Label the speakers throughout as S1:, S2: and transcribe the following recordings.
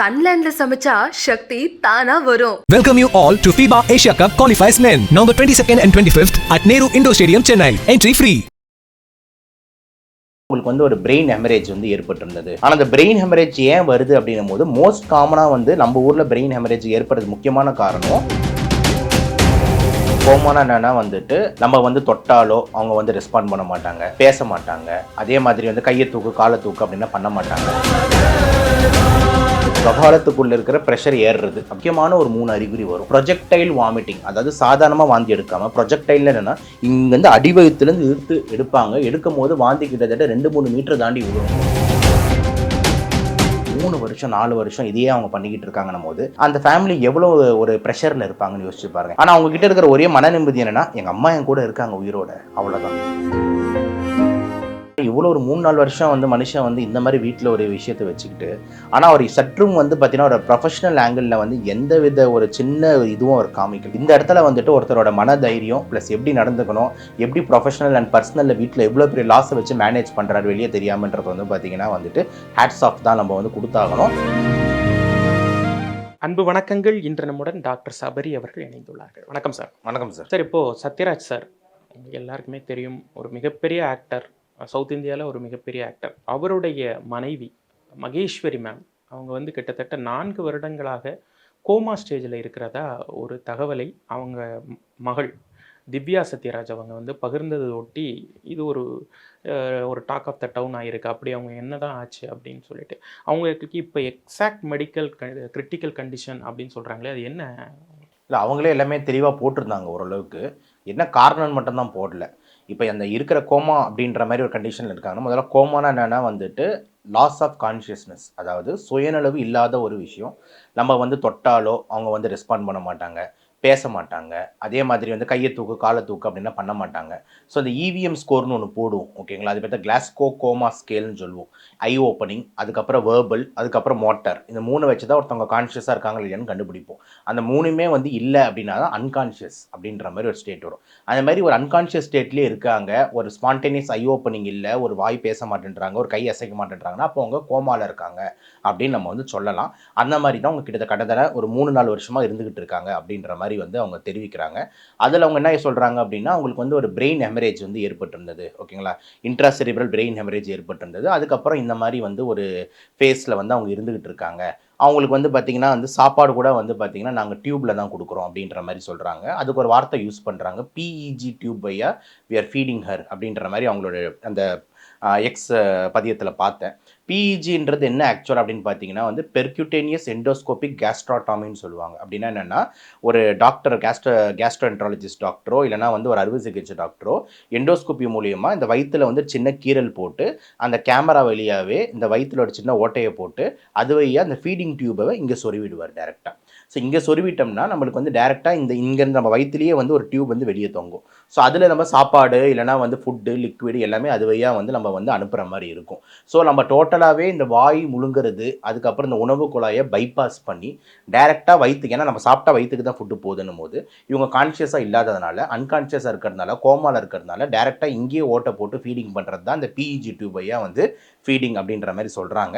S1: சன்லேண்ட்ல சமைச்சா சக்தி தானா வரும்.
S2: Welcome you all to FIBA Asia Cup Qualifiers Men, November 22nd and 25th at Nehru Indoor Stadium, Chennai. Entry free.
S3: உங்களுக்கு வந்து ஒரு brain haemorrhage வந்து ஏற்பட்டிருந்தது. ஆனால் அந்த பிரெயின் ஹெமரேஜ் ஏன் வருது அப்படின்னும் போது மோஸ்ட் காமனாக வந்து நம்ம ஊரில் பிரெயின் ஹெமரேஜ் ஏற்படுறது முக்கியமான காரணம் கோமானா என்னன்னா வந்துட்டு நம்ம வந்து தொட்டாலோ அவங்க வந்து ரெஸ்பாண்ட் பண்ண மாட்டாங்க, பேச மாட்டாங்க. அதே மாதிரி வந்து கையை தூக்கு காலை தூக்கு அப்படின்னா பண்ண மாட்டாங்க. கபாலத்துக்குள்ள இருக்கிற ப்ரெஷர் ஏறுறது முக்கியமான ஒரு 3 அறிகுறி வரும். ப்ரொஜெக்டைல் வாமிட்டிங், அதாவது சாதாரணமாக வாந்தி எடுக்காம ப்ரொஜெக்டைல் என்னன்னா இங்கேருந்து அடிவயத்துலேருந்து இழுத்து எடுப்பாங்க. எடுக்கும் போது வாந்தி கிட்டத்தட்ட 2-3 மீட்டர் தாண்டி விழும். 3 வருஷம் 4 வருஷம் இதையே அவங்க பண்ணிக்கிட்டு இருக்காங்கன்னும் போது அந்த ஃபேமிலி எவ்வளோ ஒரு ப்ரெஷரில் இருப்பாங்கன்னு யோசிச்சு பாருங்க. ஆனால் அவங்க கிட்ட இருக்கிற ஒரே மன நிம்மதி என்னன்னா எங்கள் அம்மா என் கூட இருக்காங்க உயிரோட, அவ்வளோதான். இவ்வளோ ஒரு 3-4 வருஷம் வந்து மனுஷன் வந்து இந்த மாதிரி வீட்டில் ஒரு விஷயத்தை வச்சுக்கிட்டு, ஆனால் அவர் சற்றும் வந்து பார்த்தீங்கன்னா ஒரு ப்ரொஃபஷனல் ஆங்கிளில் வந்து எந்த வித ஒரு சின்ன இதுவும் அவர் காமிக்கல. இந்த இடத்துல வந்துட்டு ஒருத்தரோட மன தைரியம் ப்ளஸ் எப்படி நடந்துக்கணும், எப்படி ப்ரொஃபஷனல் அண்ட் பர்சனலில் வீட்டில் எவ்வளோ பெரிய லாஸை வச்சு மேனேஜ் பண்ணுறாரு வெளியே தெரியாமன்றது வந்து பார்த்தீங்கன்னா வந்துட்டு ஹேட்ஸ் ஆஃப் தான் நம்ம வந்து கொடுத்தாகணும்.
S4: அன்பு வணக்கங்கள். இன்று நம்முடன் டாக்டர் சபரி அவர்கள் இணைந்துள்ளார்கள். வணக்கம் சார்.
S3: வணக்கம் சார்.
S4: சார், இப்போது சத்யராஜ் சார் எல்லாருக்குமே தெரியும், ஒரு மிகப்பெரிய ஆக்டர், சவுத் இந்தியாவில் ஒரு மிகப்பெரிய ஆக்டர். அவருடைய மனைவி மகேஸ்வரி மேம் அவங்க வந்து கிட்டத்தட்ட 4 வருடங்களாக கோமா ஸ்டேஜில் இருக்கிறதா ஒரு தகவலை அவங்க மகள் திவ்யா சத்யராஜ் அவங்க வந்து பகிர்ந்ததை ஒட்டி இது ஒரு டாக் ஆஃப் த டவுன் ஆகிருக்கு. அப்படி அவங்க என்னதான் ஆச்சு அப்படின்னு சொல்லிட்டு அவங்களுக்கு இப்போ எக்ஸாக்ட் மெடிக்கல் கிரிட்டிக்கல் கண்டிஷன் அப்படின்னு சொல்கிறாங்களே, அது என்ன?
S3: இல்லை, அவங்களே எல்லாமே தெளிவாக போட்டிருந்தாங்க ஓரளவுக்கு. என்ன காரணம்னு மட்டும்தான் போடல. இப்போ அந்த இருக்கிற கோமா அப்படின்ற மாதிரி ஒரு கண்டிஷனில் இருக்காங்க. முதல்ல கோமானா என்னென்னா வந்துட்டு லாஸ் ஆஃப் கான்ஷியஸ்னஸ், அதாவது சுயநலவு இல்லாத ஒரு விஷயம். நம்ம வந்து தொட்டாலோ அவங்க வந்து ரெஸ்பாண்ட் பண்ண மாட்டாங்க, பேச மாட்டாங்க. அதே மாதிரி வந்து கையை தூக்கு காலை தூக்கு அப்படின்னா பண்ண மாட்டாங்க. ஸோ அந்த இவிஎம் ஸ்கோர்னு ஒன்று போடுவோம், ஓகேங்களா? அது பார்த்தா கிளாஸ்கோ கோமா ஸ்கேல்னு சொல்லுவோம். ஐ ஓப்பனிங், அதுக்கப்புறம் வேர்பல், அதுக்கப்புறம் மோட்டர். இந்த 3 வச்சு தான் ஒருத்தவங்க கான்ஷியஸாக இருக்காங்க இல்லையான்னு கண்டுபிடிப்போம். அந்த 3மே வந்து இல்லை அப்படின்னா தான் அன்கான்ஷியஸ் அப்படின்ற மாதிரி ஒரு ஸ்டேட் வரும். அந்த மாதிரி ஒரு அன்கான்ஷியஸ் ஸ்டேட்லேயே இருக்காங்க, ஒரு ஸ்பான்டேனியஸ் ஐ ஓப்பனிங் இல்லை, ஒரு வாய் பேச மாட்டேன்றாங்க, ஒரு கை அசைக்க மாட்டேன்றாங்கன்னா அப்போ அவங்க கோமாவில் இருக்காங்க அப்படின்னு நம்ம வந்து சொல்லலாம். அந்த மாதிரி தான் அவங்க கிட்டத்தட்ட ஒரு 3-4 வருஷமாக இருந்துகிட்டு இருக்காங்க அப்படின்ற மாதிரி வந்து அவங்க தெரிவிக்கிறாங்க. அதில் அவங்க என்ன சொல்கிறாங்க அப்படின்னா அவங்களுக்கு வந்து ஒரு பிரெயின் ஹெமரேஜ் வந்து ஏற்பட்டிருந்தது, ஓகேங்களா? இன்ட்ராசெரிப்ரல் பிரெயின் ஹெமரேஜ் ஏற்பட்டிருந்தது. அதுக்கப்புறம் இந்த மாதிரி வந்து ஒரு ஃபேஸில் வந்து அவங்க இருந்துகிட்டு இருக்காங்க. அவங்களுக்கு வந்து பார்த்திங்கன்னா வந்து சாப்பாடு கூட வந்து பார்த்திங்கன்னா நாங்கள் டியூப்பில் தான் கொடுக்குறோம் அப்படின்ற மாதிரி சொல்கிறாங்க. அதுக்கு ஒரு வார்த்தை யூஸ் பண்ணுறாங்க, PEG tube via we are feeding her அப்படின்ற மாதிரி அவங்களோட அந்த எக்ஸ் பதியத்தில் பார்த்தேன். பிஇஜின்றது என்ன ஆக்சுவல் அப்படின்னு பார்த்தீங்கன்னா வந்து பெர்க்யூட்டேனியஸ் எண்டோஸ்கோபிக் கேஸ்ட்ராட்டாமின்னு சொல்லுவாங்க. அப்படின்னா என்னென்னா ஒரு டாக்டர் கேஸ்ட்ரோஎன்ட்ராலஜிஸ்ட் டாக்டரோ இல்லைனா வந்து ஒரு அறுவை சிகிச்சை டாக்டரோ எண்டோஸ்கோபி மூலியமாக இந்த வயிற்றில் வந்து சின்ன கீரல் போட்டு அந்த கேமரா வழியாகவே இந்த வயிற்றில் ஒரு சின்ன ஓட்டையை போட்டு அது வழியாக அந்த ஃபீடிங் டியூபை இங்கே சொருவிடுவார் டேரெக்டாக. ஸோ இங்கே சொருவிட்டோம்னா நம்மளுக்கு வந்து டேரெக்டாக இங்கேருந்து நம்ம வயிற்றுலேயே வந்து ஒரு டியூப் வந்து வெளியே தொங்கும். ஸோ அதில் நம்ம சாப்பாடு இல்லைனா வந்து ஃபுட்டு லிக்விடு எல்லாமே அது வழியாக வந்து நம்ம வந்து அனுப்புகிற மாதிரி இருக்கும். ஸோ நம்ம டோட்டலாகவே இந்த வாய் முழுங்கிறது, அதுக்கப்புறம் இந்த உணவு குழாயை பைபாஸ் பண்ணி டேரெக்டாக வயிற்றுக்கு, ஏன்னா நம்ம சாப்பிட்டா வயிற்றுக்கு தான் ஃபுட்டு போதுன்னும் போது இவங்க கான்ஷியஸாக இல்லாததுனால, அன்கான்ஷியஸாக இருக்கிறதுனால, கோமாவில் இருக்கிறதுனால டேரெக்டாக இங்கேயே ஓட்டை போட்டு ஃபீடிங் பண்ணுறது தான் இந்த பிஇஜி டியூப் வழியாக வந்து ஃபீடிங் அப்படின்ற மாதிரி சொல்கிறாங்க.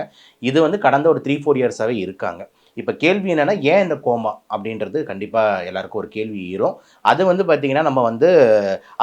S3: இது வந்து கடந்த ஒரு 3-4 இயர்ஸாகவே இருக்காங்க. இப்போ கேள்வி என்னென்னா ஏன் இந்த கோமா அப்படின்றது கண்டிப்பாக எல்லாருக்கும் ஒரு கேள்வி ஈரும். அது வந்து பார்த்திங்கன்னா நம்ம வந்து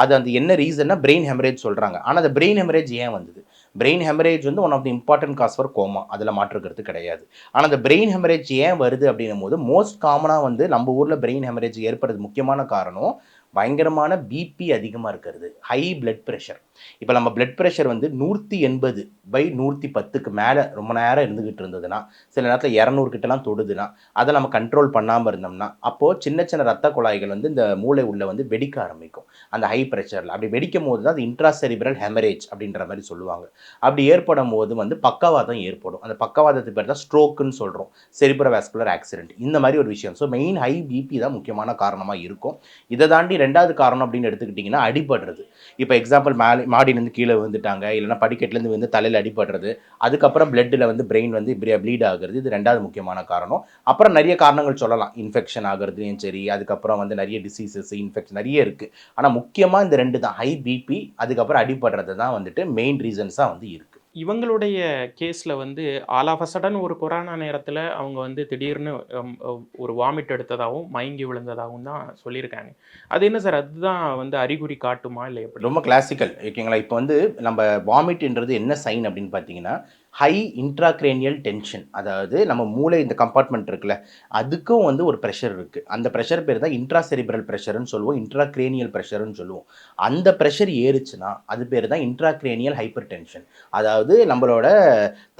S3: அது அந்த என்ன ரீசன்னா பிரெயின் ஹெமரேஜ் சொல்கிறாங்க. ஆனால் அந்த பிரெயின் ஹெமரேஜ் ஏன் வந்தது? பிரெயின் ஹெமரேஜ் வந்து one of the important cause for coma, அதில் மாற்றுக்கிறது கிடையாது. ஆனால் அந்த பிரெயின் ஹெமரேஜ் ஏன் வருது அப்படின்னும் போது மோஸ்ட் காமனாக வந்து நம்ம ஊரில் பிரெயின் ஹெமரேஜ் ஏற்படுறது முக்கியமான காரணம் பயங்கரமான பிபி அதிகமாக இருக்கிறது, ஹை பிளட் ப்ரெஷர். இப்போ நம்ம பிளட் ப்ரெஷர் வந்து 180/110க்கு மேலே ரொம்ப நேரம் இருந்துக்கிட்டு இருந்ததுன்னா, சில நேரத்தில் 200 கிட்டலாம் தொடுதுன்னா, அதை நம்ம கண்ட்ரோல் பண்ணாமல் இருந்தோம்னா அப்போது சின்ன சின்ன ரத்த குழாய்கள் வந்து இந்த மூளை உள்ள வந்து வெடிக்க ஆரம்பிக்கும் அந்த ஹை ப்ரெஷரில். அப்படி வெடிக்கும் போது தான் அது இன்ட்ராசெரிப்ரல் ஹெமரேஜ் அப்படின்ற மாதிரி சொல்லுவாங்க. அப்படி ஏற்படும் போது வந்து பக்கவாதம் ஏற்படும். அந்த பக்கவாதத்துக்கு பேர் தான் ஸ்ட்ரோக்குன்னு சொல்கிறோம், செரிப்ரோவாஸ்குலர் ஆக்சிடென்ட், இந்த மாதிரி ஒரு விஷயம். ஸோ மெயின் ஹை பிபி தான் முக்கியமான காரணமாக இருக்கும். இதை தாண்டி 2வது காரணம் அப்படின்னு எடுத்துக்கிட்டிங்கன்னா அடிபடுறது. இப்போ எக்ஸாம்பிள் மாடியிலேருந்து கீழே விழுந்துட்டாங்க, இல்லைனா படிக்கட்டுலேருந்து வந்து தலையில் அடிபடுறது, அதுக்கப்புறம் பிளட்டில் வந்து பிரெயின் வந்து ப்ளீட் ஆகுறது, இது 2வது முக்கியமான காரணம். அப்புறம் நிறைய காரணங்கள் சொல்லலாம், இன்ஃபெக்ஷன் ஆகுறதுலையும் சரி, அதுக்கப்புறம் வந்து நிறைய டிசீசஸ் இன்ஃபெக்ஷன் நிறைய இருக்குது. ஆனால் முக்கியமாக இந்த 2 தான், ஹை பிபி அதுக்கப்புறம் அடிபடுறது தான் வந்துட்டு மெயின் ரீசன்ஸாக வந்து இருக்குது.
S4: இவங்களுடைய கேஸில் வந்து ஆல் ஆஃப் அ சடன் ஒரு கொரோனா நேரத்தில் அவங்க வந்து திடீர்னு ஒரு வாமிட் எடுத்ததாகவும் மயங்கி விழுந்ததாகவும் தான் சொல்லியிருக்காங்க. அது என்ன சார், அதுதான் வந்து அறிகுறி காட்டுமா இல்லை எப்படி?
S3: ரொம்ப கிளாசிக்கல் ஓகேங்களா. இப்போ வந்து நம்ம வாமிட்ன்றது என்ன சைன் அப்படின்னு பார்த்தீங்கன்னா, ஹை இன்ட்ராக்ரேனியல் டென்ஷன். அதாவது நம்ம மூளை இந்த கம்பார்ட்மெண்ட் இருக்குல்ல, அதுக்கும் வந்து ஒரு ப்ரெஷர் இருக்குது. அந்த ப்ரெஷர் பேர் தான் இன்ட்ராசெரிப்ரல் ப்ரெஷர்னு சொல்லுவோம், இன்ட்ராக்ரேனியல் ப்ரெஷர்னு சொல்லுவோம். அந்த ப்ரெஷர் ஏறுச்சுன்னா அது பேர் தான் இன்ட்ராக்ரேனியல் ஹைப்பர் டென்ஷன். அதாவது நம்மளோட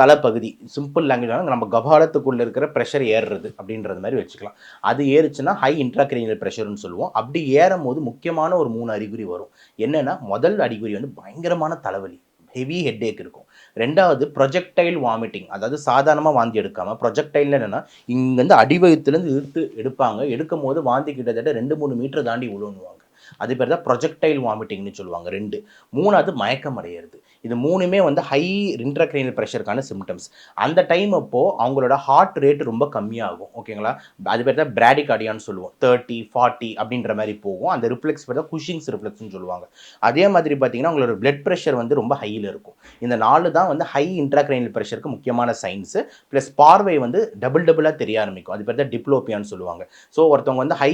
S3: தலைப்பகுதி, சிம்பிள் லாங்குவேஜ் நம்ம கபாலத்துக்குள்ளே இருக்கிற ப்ரெஷர் ஏறுறது அப்படின்றது மாதிரி வச்சுக்கலாம். அது ஏறுச்சுன்னா ஹை இன்ட்ராக்ரேனியல் ப்ரெஷர்னு சொல்லுவோம். அப்படி ஏறும் போது முக்கியமான ஒரு 3 அறிகுறி வரும். என்னன்னா, முதல் அறிகுறி வந்து பயங்கரமான தலைவலி, ஹெவி ஹெட்டேக் இருக்கும். ரெண்டாவது ப்ரொஜெக்டைல் வாமிட்டிங், அதாவது சாதாரணமாக வாந்தி எடுக்காமல் ப்ரொஜெக்டைல் என்னென்னா இங்கேருந்து அடிவயத்துலேருந்து இழுத்து எடுப்பாங்க, எடுக்கும் போது வாந்தி கிட்டத்தட்ட 2-3 மீட்டர் தாண்டி விழுணுவாங்க. அது பேர் தான் ப்ரொஜெக்டைல் வாமிட்டிங்னு சொல்லுவாங்க. 2. மூணாவது மயக்கம் அடையிறது. இது 3மே வந்து ஹை இன்ட்ராக்ரேனியல் ப்ரெஷருக்கான சிம்டம்ஸ். அந்த டைம் அப்போது அவங்களோட ஹார்ட் ரேட் ரொம்ப கம்மியாகும். ஓகேங்களா. அது பேர் தான் பிராடிகார்டியான்னு சொல்லுவோம். 30, 40 அப்படின்ற மாதிரி போகும். அந்த ரிஃப்ளெக்ஸ் பேர் தான் குஷிங்ஸ் ரிஃப்ளெக்ஸ்னு சொல்லுவாங்க. அதே மாதிரி பார்த்தீங்கன்னா அவங்களோட பிளட் ப்ரெஷர் வந்து ரொம்ப ஹையில் இருக்கும். இந்த 4 தான் வந்து ஹை இன்ட்ராக்ரேனியல் ப்ரெஷருக்கு முக்கியமான சைன்ஸு. ப்ளஸ் பார்வை வந்து டபுளாக தெரிய ஆரம்பிக்கும். அது பேர் தான் டிப்ளோபியான்னு சொல்லுவாங்க. ஸோ ஒருத்தவங்க வந்து ஹை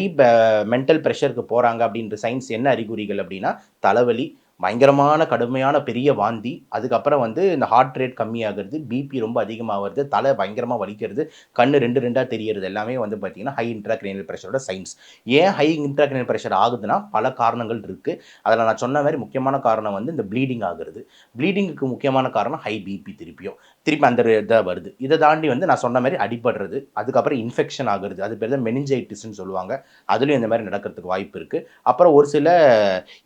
S3: மென்டல் ப்ரெஷருக்கு போகிறாங்க அப்படின்ற சைன்ஸ் என்ன அறிகுறிகள் அப்படின்னா, தலைவலி, பயங்கரமான கடுமையான பெரிய வாந்தி, அதுக்கப்புறம் வந்து இந்த ஹார்ட் ரேட் கம்மியாகிறது, பிபி ரொம்ப அதிகமாகிறது, தலை பயங்கரமாக வலிக்கிறது, கண்ணு 2 தெரியறது, எல்லாமே வந்து பார்த்தீங்கன்னா ஹை இன்ட்ராக்ரேனியல் ப்ரெஷரோட சைன்ஸ். ஏன் ஹை இன்ட்ராக்ரேனியல் ப்ரெஷர் ஆகுதுன்னா பல காரணங்கள் இருக்குது. அதில் நான் சொன்ன மாதிரி முக்கியமான காரணம் வந்து இந்த ப்ளீடிங் ஆகுறது. ப்ளீடிங்குக்கு முக்கியமான காரணம் ஹை பிபி. திருப்பி அந்த இதாக வருது. இதை தாண்டி வந்து நான் சொன்ன மாதிரி அடிபடுறது, அதுக்கப்புறம் இன்ஃபெக்ஷன் ஆகுறது, அது பேர் தான் மெனிஞ்சைட்டிஸ்ன்னு சொல்லுவாங்க. அதுலேயும் இந்த மாதிரி நடக்கிறதுக்கு வாய்ப்பு இருக்குது. அப்புறம் ஒரு சில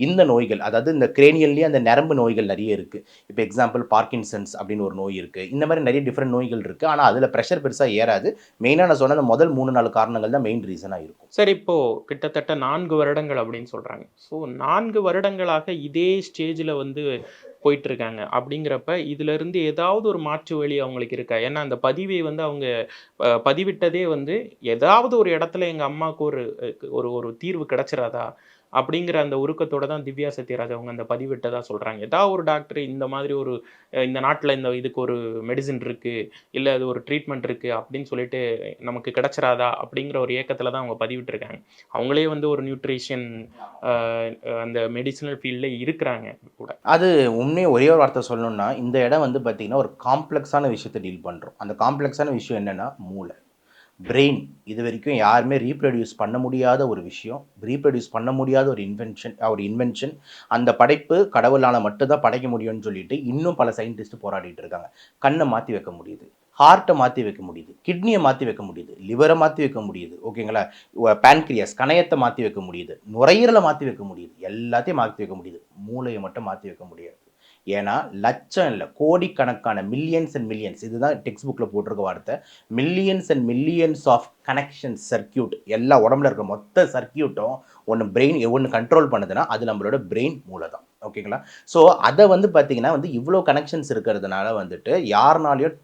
S3: இந்த நோய்கள், அதாவது இந்த கிரேனியல்லேயே அந்த நரம்பு நோய்கள் நிறைய இருக்குது. இப்போ எக்ஸாம்பிள் பார்க்கின்சன்ஸ் அப்படின்னு ஒரு நோய் இருக்குது. இந்த மாதிரி நிறைய டிஃப்ரெண்ட் நோய்கள் இருக்குது. ஆனால் அதில் ப்ரெஷர் பெருசாக ஏறாது. மெயினாக நான் சொன்ன அந்த முதல் 3-4 காரணங்கள் தான் மெயின் ரீசனாக இருக்கும்.
S4: சார், இப்போது கிட்டத்தட்ட 4 வருடங்கள் அப்படின்னு சொல்கிறாங்க. ஸோ 4 வருடங்களாக இதே ஸ்டேஜில் வந்து போயிட்டுருக்காங்க. அப்படிங்கிறப்ப இதிலிருந்து ஏதாவது ஒரு மாற்று வழி அவங்களுக்கு இருக்கா? ஏன்னா அந்த பதிவை வந்து அவங்க பதிவிட்டதே வந்து ஏதாவது ஒரு இடத்துல எங்கள் அம்மாவுக்கு ஒரு தீர்வு கிடச்சிராதா அப்படிங்கிற அந்த உருக்கத்தோட தான் திவ்யா சத்யராஜ் அவங்க அந்த பதிவிட்டதா சொல்கிறாங்க. ஏதாவது ஒரு டாக்டர் இந்த மாதிரி ஒரு இந்த நாட்டில் இதுக்கு ஒரு மெடிசின் இருக்குது, இல்லை அது ஒரு ட்ரீட்மெண்ட் இருக்குது அப்படின்னு சொல்லிட்டு நமக்கு கிடச்சிராதா அப்படிங்கிற ஒரு ஏக்கத்தில் தான் அவங்க பதிவிட்டிருக்காங்க. அவங்களே வந்து ஒரு நியூட்ரிஷன் அந்த மெடிசினல் ஃபீல்டில் இருக்கிறாங்க கூட.
S3: அது உண்மையே ஒரே ஒரு வார்த்தை சொல்லணும்னா, இந்த இடம் வந்து பார்த்தீங்கன்னா ஒரு காம்ப்ளெக்ஸான விஷயத்தை டீல் பண்ணுறோம். அந்த காம்ப்ளெக்ஸான விஷயம் என்னென்னா மூளை, பிரெயின். இது வரைக்கும் யாருமே ரீப்ரொடியூஸ் பண்ண முடியாத ஒரு விஷயம், ரீப்ரொடியூஸ் பண்ண முடியாத ஒரு இன்வென்ஷன். அந்த படைப்பு கடவுளால் மட்டும்தான் படைக்க முடியும்னு சொல்லிட்டு இன்னும் பல சயின்டிஸ்ட் போராடிட்டு இருக்காங்க. கண்ணை மாற்றி வைக்க முடியுது, ஹார்ட்டை மாற்றி வைக்க முடியுது, கிட்னியை மாற்றி வைக்க முடியுது, லிவரை மாற்றி வைக்க முடியுது, ஓகேங்களா, பேன்க்ரியாஸ் கணையத்தை மாற்றி வைக்க முடியுது, நுரையீரலை மாற்றி வைக்க முடியுது, எல்லாத்தையும் மாற்றி வைக்க முடியுது. மூளையை மட்டும் மாற்றி வைக்க முடியாது. ஏன்னா லட்சம் இல்லை, கோடிக்கணக்கான மில்லியன்ஸ் அண்ட் மில்லியன்ஸ், இதுதான் டெக்ஸ்ட் புக்கில் போட்டிருக்க வார்த்தை, millions and millions of connection circuit, எல்லா உடம்புல இருக்கிற மொத்த சர்க்கியூட்டும் ஒன்று கண்ட்ரோல் பண்ணுதுன்னா அது நம்மளோட பிரெயின் மூளை தான். ஓகேங்களா. ஸோ அதை வந்து பார்த்தீங்கன்னா வந்து இவ்வளோ கனெக்ஷன்ஸ் இருக்கிறதுனால வந்துட்டு யாருனாலையும்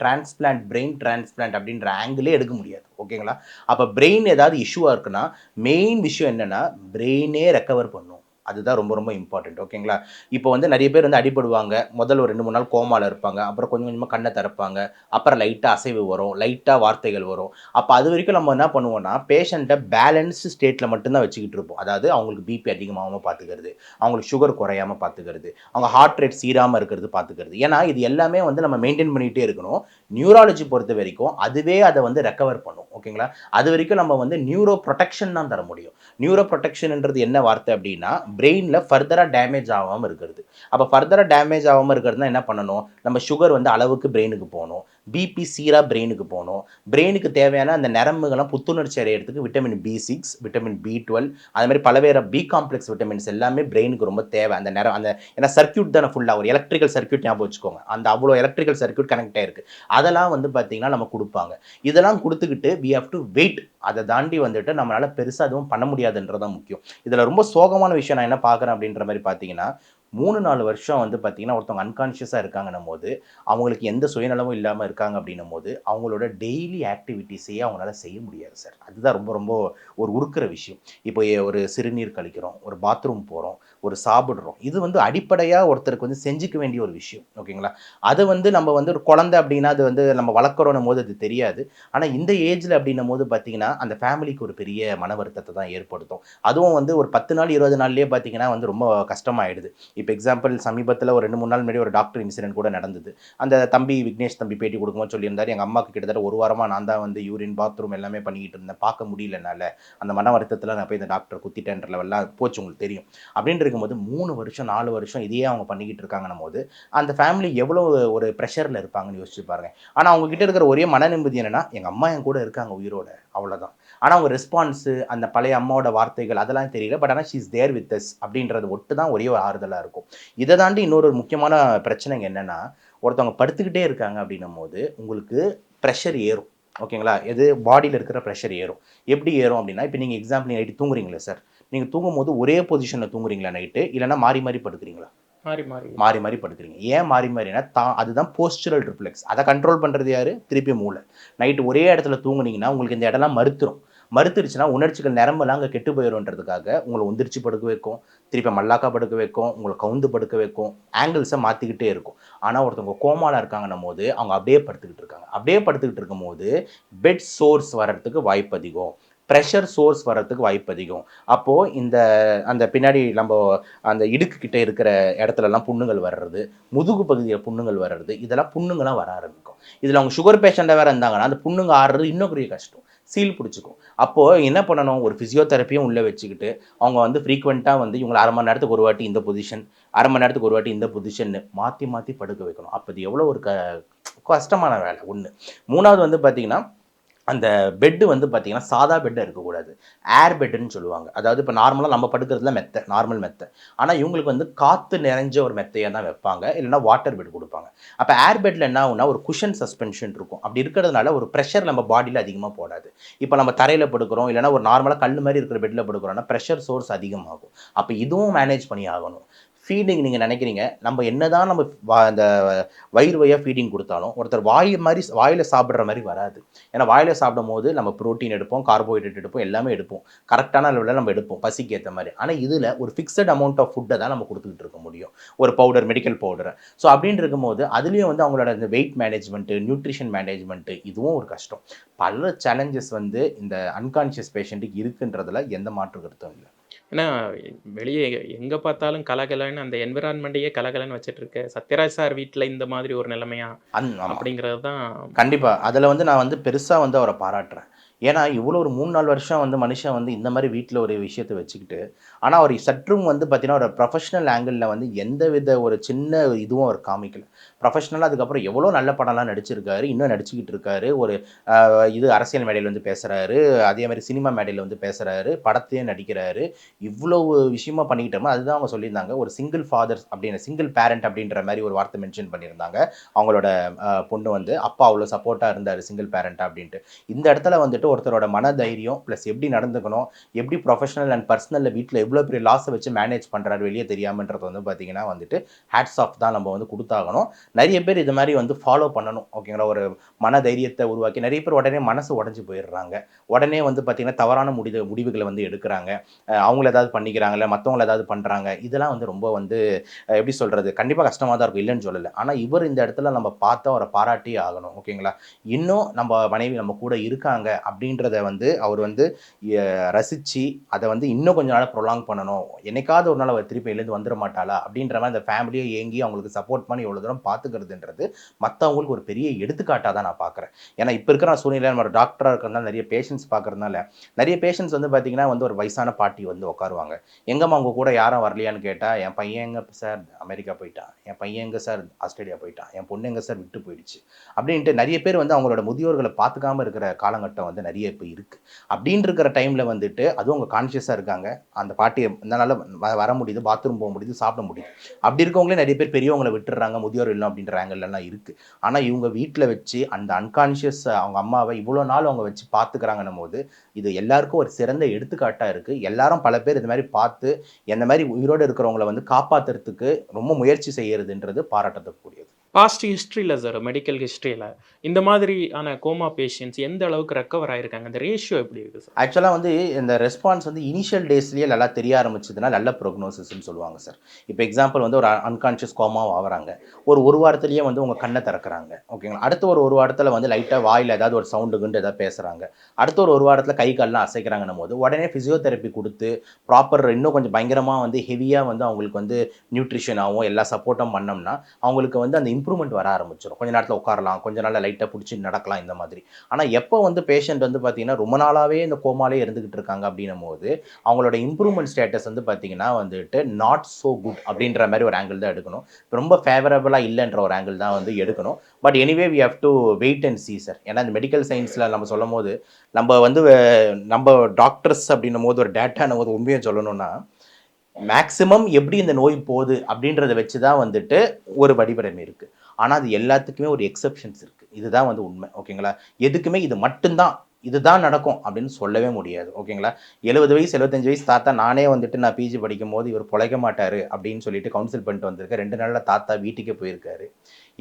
S3: பிரெயின் டிரான்ஸ்பிளான்ட் அப்படின்ற ஆங்கிளே எடுக்க முடியாது. ஓகேங்களா. அப்போ பிரெயின் ஏதாவது இஷ்யூவாக இருக்குன்னா மெயின் விஷயம் என்னென்னா பிரெயினே ரெக்கவர் பண்ணும். அதுதான் ரொம்ப ரொம்ப இம்பார்ட்டன்ட். ஓகேங்களா. இப்போ வந்து நிறைய பேர் வந்து அடிபடுவாங்க, முதல்ல ஒரு 2-3 நாள் கோமாவில் இருப்பாங்க, அப்புறம் கொஞ்சம் கொஞ்சமாக கண்ணை திறப்பாங்க, அப்புறம் லைட்டாக அசைவு வரும், லைட்டாக வார்த்தைகள் வரும். அப்போ அது வரைக்கும் நம்ம என்ன பண்ணுவோம்னா பேஷண்ட்டை பேலன்ஸ்டு ஸ்டேட்டில் மட்டும்தான் வச்சுக்கிட்டு இருப்போம். அதாவது அவங்களுக்கு பிபி அதிகமாகாமல் பார்த்துக்கிறது, அவங்களுக்கு சுகர் குறையாமல் பார்த்துக்கிறது, அவங்க ஹார்ட் ரேட் சீராமல் இருக்கிறது பார்த்துக்கிறது. ஏன்னா இது எல்லாமே வந்து நம்ம மெயின்டைன் பண்ணிகிட்டே இருக்கணும். நியூராலஜி பொறுத்த வரைக்கும் அதுவே அதை வந்து ரெக்கவர் பண்ணும். ஓகேங்களா. அது வரைக்கும் நம்ம வந்து நியூரோ ப்ரொடெக்ஷன் தான் தர முடியும். நியூரோ ப்ரொடெக்ஷன்ன்றது என்ன வார்த்தை அப்படின்னா பிரெயினில் ஃபர்தராக டேமேஜ் ஆகாமல் இருக்கிறது. அப்போ ஃபர்தராக டேமேஜ் ஆகாமல் இருக்கிறதுனா என்ன பண்ணணும், நம்ம சுகர் வந்து அளவுக்கு பிரெயினுக்கு போகணும், பிபி சீராக பிரெயினுக்கு போகணும், பிரெயினுக்கு தேவையான அந்த நரம்புகள்லாம் புத்துணர்ச்சி அடையிறதுக்கு விட்டமின் B6, விட்டமின் B12, அது மாதிரி பலவேறு பி காம்ப்ளெக்ஸ் விட்டமின்ஸ் எல்லாமே பிரெயினுக்கு ரொம்ப தேவை. அந்த ஏன்னா சர்க்கியூட் தானே ஃபுல்லாக, ஒரு எலக்ட்ரிக்கல் சர்க்கியூட் ஞாபகம் வச்சுக்கோங்க, அந்த அவ்வளோ எலக்ட்ரிக்கல் சர்க்கியூட் கனெக்ட் ஆயிருக்கு. அதெல்லாம் வந்து பார்த்தீங்கன்னா நம்ம கொடுப்பாங்க. இதெல்லாம் கொடுத்துக்கிட்டு we have to wait. அதை தாண்டி வந்துட்டு நம்மளால் பெருசாக எதுவும் பண்ண முடியாதுன்றதான் முக்கியம். இதில் ரொம்ப சோகமான விஷயம் நான் என்ன பார்க்குறேன் அப்படின்ற மாதிரி பார்த்தீங்கன்னா, 3-4 வருஷம் வந்து பார்த்தீங்கன்னா ஒருத்தவங்க அன்கான்ஷியஸாக இருக்காங்கன்னும் போது, அவங்களுக்கு எந்த சுயநலமும் இல்லாமல் இருக்காங்க அப்படின்னும் போது, அவங்களோட டெய்லி ஆக்டிவிட்டீஸையே அவங்களால செய்ய முடியாது சார். அதுதான் ரொம்ப ரொம்ப ஒரு உறுக்குற விஷயம். இப்போ ஒரு சிறுநீர் கழிக்கிறோம், ஒரு பாத்ரூம் போறோம், ஒரு சாப்பிடுறோம். இது வந்து அடிப்படையா ஒருத்தருக்கு வந்து செஞ்சுக்க வேண்டிய ஒரு விஷயம். ஓகேங்களா? அத வந்து நம்ம வந்து ஒரு குழந்தை அப்படின்னா, அது வந்து நம்ம வளர்க்குறோன்னும் போது அது தெரியாது. ஆனா இந்த ஏஜ்ல அப்படின்னும் போது பார்த்தீங்கன்னா, அந்த ஃபேமிலிக்கு ஒரு பெரிய மன வருத்தத்த தான் ஏற்படுத்தும். அதுவும் வந்து ஒரு 10 நாள், 20 நாள்லயே பார்த்தீங்கன்னா வந்து ரொம்ப கஷ்டமாயிடுது. இப்போ எக்ஸாம்பிள் சமீபத்தில ஒரு 2, 3 நாள் முன்னாடி ஒரு டாக்டர் இன்சிடென்ட் கூட நடந்தது. அந்த தம்பி விக்னேஷ் தம்பி பேட்டி கொடுக்கும்போது சொல்லியிருந்தாரு, எங்க அம்மாவுக்கு கிட்டத்தட்ட 1 வாரமா நான் தான் வந்து யூரின், பாத்ரூம் எல்லாமே பண்ணிக்கிட்டு இருந்தேன். பார்க்க முடியல என்னால. அந்த மன வருத்தத்தில நான் போய் இந்த டாக்டர குத்திட்டேன்ற லெவல்லாம் போச்சு உங்களுக்கு தெரியும். அப்படின்னு இருக்கும்போது 3 வருஷம், 4 வருஷம் இதையே அவங்க பண்ணிக்கிட்டு இருக்காங்கன்னும் போது, அந்த ஃபேமிலி எவ்வளோ ஒரு ப்ரெஷர்ல இருப்பாங்கன்னு யோசிச்சு பாருங்க. ஆனா அவங்க கிட்ட இருக்கிற ஒரே மன நிம்மதி என்னன்னா, எங்க அம்மா என் கூட இருக்காங்க உயிரோட. அவ்வளோதான். ஆனா அவங்க ரெஸ்பான்ஸு, அந்த பழைய அம்மாவோட வார்த்தைகள் அதெல்லாம் தெரியல. பட் ஆனா she is there with us அப்படின்றது ஒட்டு தான் ஒரே ஒரு ஆறுதலா இருக்கும். இத தாண்டி இன்னொரு முக்கியமான பிரச்சனைங்க என்னன்னா, ஒருத்தவங்க படுத்துக்கிட்டே இருக்காங்க அப்படின்னும்போது, உங்களுக்கு பிரஷர் ஏறும். ஓகேங்களா? எது பாடியில இருக்கிற பிரஷர் ஏறும். எப்படி ஏறும் அப்படின்னா, இப்ப நீங்க எக்ஸாம்பிள் நைட்டு தூங்குறீங்களா சார்? நீங்க தூங்கும்போது ஒரே பொசிஷன்ல தூங்குறீங்களா நைட்டு? இல்லன்னா மாறி மாறி படுக்கிறீங்களா?
S4: மாறி மாறி
S3: மாறி மாறி படுக்கிறீங்க. ஏன் மாறி மாறினா, அதுதான் போஸ்சுரல் ரிஃப்ளெக்ஸ். அத கண்ட்ரோல் பண்றது யாரு? திருப்பி மூளை. நைட்டு ஒரே இடத்துல தூங்குனீங்கன்னா, உங்களுக்கு இந்த இடம்லாம் மறுத்துரும். மறுத்துருச்சுன்னா, உணர்ச்சிகள் நரம்பெல்லாம் அங்க கெட்டு போயிருன்றதுக்காக, உங்கள உந்திரிச்சு படுக்க வைக்கும். திருப்பி மல்லாக்கா படுக்க வைக்கும். உங்கள கவுந்து படுக்க வைக்கும். ஆங்கிள்ஸ மாத்திக்கிட்டே இருக்கும். ஆனா, ஒருத்தவங்க கோமால இருக்காங்கன்னும்போது, அவங்க அப்படியே படுத்துக்கிட்டு இருக்காங்க. அப்படியே படுத்துக்கிட்டு இருக்கும்போது, பெட் சோர்ஸ் வர்றதுக்கு வாய்ப்பு அதிகம். பிரஷர் சோர்ஸ் வர்றதுக்கு வாய்ப்பு அதிகம். அப்போ அந்த பின்னாடி அந்த இடுக்கு கிட்ட இருக்கிற இடத்துலலாம் புண்ணுங்கள் வர்றது, முதுகு பகுதியில புண்ணுங்கள் வர்றது, இதெல்லாம் புண்ணுங்களா வர ஆரம்பிக்கும். இதில அவங்க சுகர் பேஷண்ட்டா வேற இருந்தாங்கன்னா, அந்த புண்ணுங்க ஆறுறது இன்னும் பெரிய கஷ்டம். சீல் பிடிச்சுக்கும். அப்போ என்ன பண்ணணும், ஒரு ஃபிசியோதெரபியும் உள்ள வச்சுக்கிட்டு, அவங்க வந்து ஃப்ரீக்வென்ட்டா வந்து இவங்கள 1/2 மணி நேரத்துக்கு ஒரு வாட்டி இந்த பொசிஷன், 1/2 மணி நேரத்துக்கு ஒரு வாட்டி இந்த பொசிஷன்னு மாத்தி மாத்தி படுக்க வைக்கணும். அப்ப இது எவ்வளோ ஒரு கஷ்டமான வேலை 1. 3வது வந்து பார்த்தீங்கன்னா, அந்த பெட் வந்து பார்த்தீங்கன்னா, சாதா பெட்டா இருக்கக்கூடாது. ஏர் பெட்டுன்னு சொல்லுவாங்க. அதாவது இப்போ நார்மலா நம்ம படுக்கிறதுல மெத்த, நார்மல் மெத்த. ஆனா இவங்களுக்கு வந்து காத்து நிறைஞ்ச ஒரு மெத்தையா தான் வைப்பாங்க. இல்லைன்னா வாட்டர் பெட் குடுப்பாங்க. அப்ப ஏர் பெட்ல என்ன ஆகும்னா, ஒரு குஷன் சஸ்பென்ஷன் இருக்கும். அப்படி இருக்கிறதுனால ஒரு பிரஷர் நம்ம பாடியில அதிகமா போடாது. இப்போ நம்ம தரையில படுக்கிறோம், இல்லைன்னா ஒரு நார்மலா கல்லு மாரி இருக்கிற பெட்ல படுக்கிறோம்னா, பிரஷர் சோர்ஸ் அதிகமாகும். அப்ப இதுவும் மேனேஜ் பண்ணி ஆகணும். ஃபீடிங் நீங்க நினைக்கிறீங்க, நம்ம என்னதான் நம்ம அந்த வயிறு வழியா ஃபீடிங் குடுத்தாலும், ஒருத்தர் வாயில சாப்பிடுற மாரி வராது. ஏன்னா வாயில சாப்பிடும்போது நம்ம புரோட்டீன் எடுப்போம், கார்போஹைட்ரேட் எடுப்போம், எல்லாமே எடுப்போம். கரெக்டான அளவுல நம்ம எடுப்போம், பசிக்கு ஏத்த மாரி. ஆனா இதுல ஒரு ஃபிக்ஸட் அமௌண்ட் ஆஃப் ஃபுட்ட தான் நம்ம குடுத்துக்கிட்டு இருக்க முடியும். ஒரு பவுடர், மெடிக்கல் பவுடர். ஸோ அப்படின்னு இருக்கும்போது, அதுலயும் வந்து அவங்களோட இந்த வெயிட் மேனேஜ்மென்ட், நியூட்ரிஷன் மேனேஜ்மென்ட் இதுவும் ஒரு கஷ்டம். பல சேலஞ்சஸ் வந்து இந்த அன்கான்ஷியஸ் பேஷண்ட்டுக்கு இருக்குன்றதுல எந்த மாற்று கருத்தும் இல்ல.
S4: ஏன்னா வெளியே எங்க பார்த்தாலும் கலகலன்னு அந்த என்விரான்மெண்ட்டையே கலகலன்னு வச்சுட்டு இருக்க சத்யராஜ் சார் வீட்ல இந்த மாதிரி ஒரு நிலைமையா
S3: ஆமா.
S4: அப்படிங்கிறது தான்.
S3: கண்டிப்பா. அதுல வந்து நான் வந்து பெருசா வந்து அவர பாராட்டுறேன். ஏன்னா, இவ்வளோ ஒரு 3, 4 வருஷம் வந்து மனுஷன் வந்து இந்த மாரி வீட்ல ஒரு விஷயத்த வச்சுக்கிட்டு, ஆனா அவர் சற்றும் வந்து பார்த்தீங்கன்னா, ஒரு ப்ரொஃபஷனல் ஆங்கிள்ல வந்து எந்தவித ஒரு சின்ன இதுவும் அவர் காமிக்கல. ப்ரொஃபஷனலா அதுக்கப்புறம் எவ்வளோ நல்ல படம்லாம் நடிச்சிருக்காரு. இன்னும் நடிச்சுக்கிட்டு இருக்காரு. ஒரு இது அரசியல் மேடையில வந்து பேசுறாரு. அதே மாரி சினிமா மேடையில வந்து பேசுறாரு. படத்திலயும் நடிக்கிறாரு. இவ்வளவு விஷயமா பண்ணிக்கிட்டோமா, அதுதான் அவங்க சொல்லியிருந்தாங்க. ஒரு சிங்கிள் ஃபாதர் அப்படின்னு சிங்கிள் பேரண்ட் அப்படின்ற மாரி ஒரு வார்த்தை மென்ஷன் பண்ணியிருந்தாங்க. அவங்களோட பொண்ணு வந்து அப்பா அவ்வளோ சப்போர்ட்டா இருந்தாரு சிங்கிள் பேரண்ட்டா அப்படின்ட்டு. இந்த இடத்துல வந்துட்டு ஒருத்தரோட மன தைரியம் ப்ளஸ் எப்படி நடந்துக்கணும், எப்படி ப்ரொஃபஷனல் அண்ட் பர்சனல்ல வீட்ல எவ்வளோ பெரிய லாஸ வச்சு மேனேஜ் பண்றாரு வெளிய தெரியாமன்றது வந்து பார்த்தீங்கன்னா வந்துட்டு, ஹேட்ஸ் ஆஃப் தான் நம்ம வந்து குடுத்தாகணும். நெறைய பேர் இது மாரி வந்து ஃபாலோ பண்ணணும். ஓகேங்களா? ஒரு மன தைரியத்த உருவாக்கி நெறைய பேர் உடனே மனசு உடைஞ்சு போயிடுறாங்க. உடனே வந்து பார்த்தீங்கன்னா, தவறான முடிவுகள வந்து எடுக்குறாங்க. அவங்கள ஏதாவது பண்ணிக்கிறாங்க, இல்ல மத்தவங்கள ஏதாவது பண்றாங்க. இதெல்லாம் வந்து ரொம்ப வந்து எப்படி சொல்றது? கண்டிப்பா கஷ்டமா தான் இருக்கும். இல்லன்னு சொல்லல. ஆனா இவர் இந்த இடத்துல நம்ம பார்த்து அவர பாராட்டியே ஆகணும். ஓகேங்களா? இன்னும் நம்ம மனைவி நம்ம கூட இருக்காங்க அப்படின்றத வந்து அவர் வந்து ரசிச்சு, அத வந்து இன்னும் கொஞ்ச நாள் ப்ரொலாங் பண்ணணும். என்னைக்காவது ஒரு நாள் அவ திருப்பி எழுந்து வந்துர மாட்டாளா? அப்படின்ற மாரி அந்த ஃபேமிலியே ஏங்கி அவங்களுக்கு சப்போர்ட் பண்ணி இவ்வளோ தூரம் பார்த்துக்கிறதுன்றது மத்தவங்களுக்கு ஒரு பெரிய எடுத்துக்காட்டா தான் நான் பார்க்குறேன். ஏன்னா இப்ப இருக்கிற சூழ்நிலையில நம்ம டாக்டரா இருக்கிறதுனால நெறைய பேஷண்ட்ஸ் பார்க்கறதுனால, நெறைய பேஷண்ட்ஸ் வந்து பார்த்தீங்கன்னா வந்து ஒரு வயசான பாட்டி வந்து உட்காருவாங்க. எங்கம்மா உங்க கூட யாரும் வரலையான்னு கேட்டா, என் பையன் எங்க சார் அமெரிக்கா போயிட்டான். என் பையன் எங்க சார் ஆஸ்திரேலியா போயிட்டான். என் பொண்ணு எங்க சார் விட்டு போயிடுச்சு. அப்படின்ட்டு நெறைய பேர் வந்து அவங்களோட முதியோர்கள பார்த்துக்காம இருக்கிற காலகட்டம் வந்து நிறைய இப்போ இருக்குது. அப்படின்னு இருக்கிற டைமில் வந்துட்டு அதுவும் அவங்க கான்ஷியஸாக இருக்காங்க, அந்த பாட்டியை இதனால் வர முடியுது, பாத்ரூம் போக முடியுது, சாப்பிட முடியுது. அப்படி இருக்கவங்களே நிறைய பேர் பெரியவங்களை விட்டுறாங்க, முதியோர் இல்லம் அப்படின்ற ஆங்கிள்லாம் இருக்குது. ஆனால் இவங்க வீட்டில் வச்சு அந்த அன்கான்ஷியஸ் அவங்க அம்மாவை இவ்வளோ நாள் அவங்க வச்சு பார்த்துக்கிறாங்கன்னும் போது இது எல்லாருக்கும் ஒரு சிறந்த எடுத்துக்காட்டாக இருக்குது. எல்லாரும் பல பேர் இது மாதிரி பார்த்து இந்த மாதிரி உயிரோடு இருக்கிறவங்கள வந்து காப்பாற்றுறதுக்கு ரொம்ப முயற்சி செய்யறதுன்றது பாராட்டக்கூடியது.
S4: பாஸ்ட் ஹிஸ்ட்ரியில் சார், மெடிக்கல் ஹிஸ்ட்ரியில் இந்த மாதிரியான கோமா பேஷண்ட்ஸ் எந்த அளவுக்கு ரெக்கவர் ஆகிருக்காங்க, அந்த ரேஷியோ எப்படி இருக்குது சார்?
S3: ஆக்சுவலாக வந்து இந்த ரெஸ்பான்ஸ் வந்து இனிஷியல் டேஸ்லேயே நல்லா தெரிய ஆரம்பிச்சதுன்னா நல்ல ப்ரோக்னோசிஸ்ன்னு சொல்லுவாங்க சார். இப்போ எக்ஸாம்பிள் வந்து ஒரு அன்கான்ஷியஸ் கோமாவும் ஆகிறாங்க, ஒரு வாரத்துலேயே வந்து உங்கள் கண்ணை திறக்கிறாங்க, ஓகேங்களா. அடுத்த ஒரு வாரத்தில் வந்து லைட்டாக வாயில் ஏதாவது ஒரு சவுண்டுக்குண்டு ஏதாவது பேசுகிறாங்க, அடுத்த ஒரு வாரத்தில் கை கால்லாம் அசைக்கிறாங்கன்னும் போது உடனே ஃபிசியோதெரப்பி கொடுத்து ப்ராப்பர் இன்னும் கொஞ்சம் பயங்கரமாக வந்து ஹெவியாக வந்து அவங்களுக்கு வந்து நியூட்ரிஷனாகவும் எல்லா சப்போர்ட்டும் பண்ணோம்னா அவங்களுக்கு வந்து அந்த இம்ப்ரூவ்மெண்ட் வர ஆரம்பிச்சிடும். கொஞ்சம் நேரத்தில் உட்காரலாம், கொஞ்சம் நாளில் லைட்டாக பிடிச்சி நடக்கலாம் இந்த மாதிரி. ஆனால் எப்போ வந்து பேஷண்ட் வந்து பார்த்திங்கன்னா ரொம்ப நாளாகவே இந்த கோமாலே இருந்துக்கிட்டு இருக்காங்க அப்படின்னும் போது அவங்களோட இம்ப்ரூவ்மெண்ட் ஸ்டேட்டஸ் வந்து பார்த்திங்கன்னா வந்துட்டு நாட் ஸோ குட் அப்படின்ற மாதிரி ஒரு ஆங்கிள் தான் எடுக்கணும். ரொம்ப ஃபேவரபுளாக இல்லைன்ற ஒரு ஆங்கிள் தான் வந்து எடுக்கணும். But anyway we have to wait and see sir. ஏன்னா இந்த மெடிக்கல் சயின்ஸில் நம்ம சொல்லும் போது நம்ம டாக்டர்ஸ் அப்படின்னும் போது ஒரு டேட்டான போது உண்மையை சொல்லணும்னா மேக்ஸிமம் எப்படி இந்த நோய் போகுது அப்படின்றத வச்சு தான் வந்துட்டு ஒரு வடிவமை இருக்குது. ஆனால் அது எல்லாத்துக்குமே ஒரு எக்ஸப்ஷன்ஸ் இருக்குது. இதுதான் வந்து உண்மை, ஓகேங்களா. எதுக்குமே இது மட்டும்தான் இதுதான் நடக்கும் அப்படின்னு சொல்லவே முடியாது, ஓகேங்களா. 70 வயசு 75 வயசு தாத்தா, நானே வந்துட்டு நான் பிஜி படிக்கும் போது இவர் பிழைக்க மாட்டார் அப்படின்னு சொல்லிட்டு கவுன்சில் பண்ணிட்டு வந்திருக்கேன். 2 நாளில் தாத்தா வீட்டுக்கே போயிருக்காரு.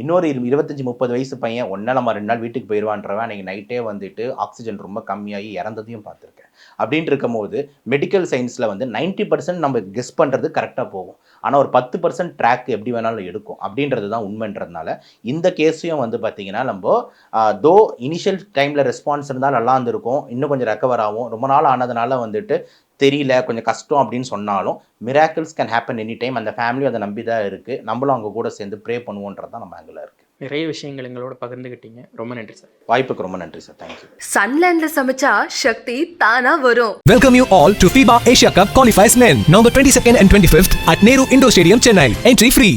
S3: இன்னொரு 25-30 வயசு பையன் நம்ம 2 நாள் வீட்டுக்கு போயிடுவான்றவன் அன்றைக்கி நைட்டே வந்துட்டு ஆக்சிஜன் ரொம்ப கம்மியாகி இறந்ததையும் பார்த்துருக்கேன். அப்படின்ட்டு இருக்கும் போது மெடிக்கல் சயின்ஸில் வந்து 90% நம்ம கெஸ் பண்ணுறது கரெக்டாக போகும், ஆனால் ஒரு 10% ட்ராக் எப்படி வேணாலும் எடுக்கும் அப்படின்றது தான் உண்மைன்றதுனால இந்த கேஸையும் வந்து பார்த்திங்கன்னா நம்ம தோ இனிஷியல் டைமில் ரெஸ்பான்ஸ் இருந்தால் நல்லா இருந்திருக்கும், இன்னும் கொஞ்சம் ரெக்கவர் ஆகும், ரொம்ப நாள் ஆனதுனால வந்துட்டு தெரியல கொஞ்சம் கஷ்டம் அப்படின்னு சொன்னாலும் miracles can happen any time. அந்த ஃபேமிலியும் அதை நம்பி தான் இருக்குது, நம்மளும் அவங்க கூட சேர்ந்து ப்ரே பண்ணுவோன்றது தான் நம்ம ஆங்கிள் இருக்குது.
S4: நிறைய விஷயங்கள் எங்களோட பகிர்ந்துக்கிட்டீங்க, ரொம்ப நன்றி சார்.
S3: வாய்ப்புக்கு ரொம்ப நன்றி சார். தேங்க்யூ.
S1: சன்லேண்ட்ல சமைச்சா சக்தி தானா வரும்.
S2: Welcome you all to FIBA Asia Cup Qualifiers Men, November 22nd and 25th at Nehru Indoor Stadium, Chennai. Entry free.